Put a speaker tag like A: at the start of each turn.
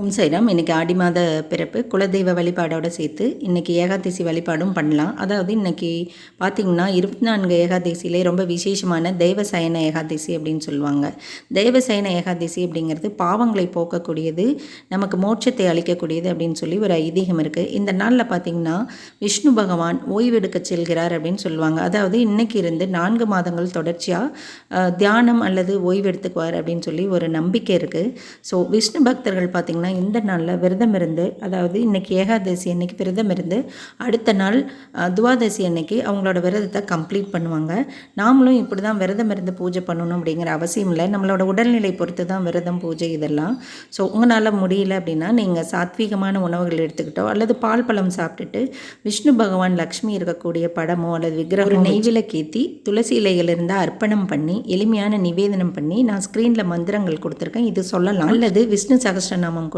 A: ஓம் சாய்ராம். இன்றைக்கி ஆடி மாத பிறப்பு, குலதெய்வ வழிபாடோடு சேர்த்து இன்றைக்கி ஏகாதசி வழிபாடும் பண்ணலாம். அதாவது இன்றைக்கி பார்த்திங்கன்னா 24 ஏகாதசியிலே ரொம்ப விசேஷமான தேவசயன ஏகாதசி அப்படின்னு சொல்லுவாங்க. தேவசயன ஏகாதசி அப்படிங்கிறது பாவங்களை போக்கக்கூடியது, நமக்கு மோட்சத்தை அளிக்கக்கூடியது அப்படின்னு சொல்லி ஒரு ஐதீகம் இருக்குது. இந்த நாளில் பார்த்திங்கன்னா விஷ்ணு பகவான் ஓய்வெடுக்க செல்கிறார் அப்படின்னு சொல்லுவாங்க. அதாவது இன்றைக்கி இருந்து 4 மாதங்கள் தொடர்ச்சியாக தியானம் அல்லது ஓய்வெடுத்துக்குவார் அப்படின்னு சொல்லி ஒரு நம்பிக்கை இருக்குது. ஸோ விஷ்ணு பக்தர்கள் பார்த்திங்கன்னா இந்த நாளில் விரதம் இருந்து, அதாவது இன்றைக்கி ஏகாதசி அன்னைக்கு விரதம் இருந்து அடுத்த நாள் துவாதசி அன்னைக்கு அவங்களோட விரதத்தை கம்ப்ளீட் பண்ணுவாங்க. நாமளும் இப்படி தான் விரதம் இருந்து பூஜை பண்ணணும் அப்படிங்கிற அவசியம் இல்லை. நம்மளோட உடல்நிலை பொறுத்து தான் விரதம் பூஜை இதெல்லாம். ஸோ உங்களால் முடியல அப்படின்னா நீங்கள் சாத்வீகமான உணவுகள் எடுத்துக்கிட்டோ அல்லது பால் பழம் சாப்பிட்டுட்டு விஷ்ணு பகவான் லக்ஷ்மி இருக்கக்கூடிய படமோ அல்லது விக்கிரகம் ஒரு நெய்விளக்கேற்றி துளசி இலைகள் இருந்தால் அர்ப்பணம் பண்ணி எளிமையான நிவேதனம் பண்ணி நான் ஸ்க்ரீனில் மந்திரங்கள் கொடுத்துருக்கேன், இது சொல்லலாம். அல்லது விஷ்ணு சகஸ்ரநாமம்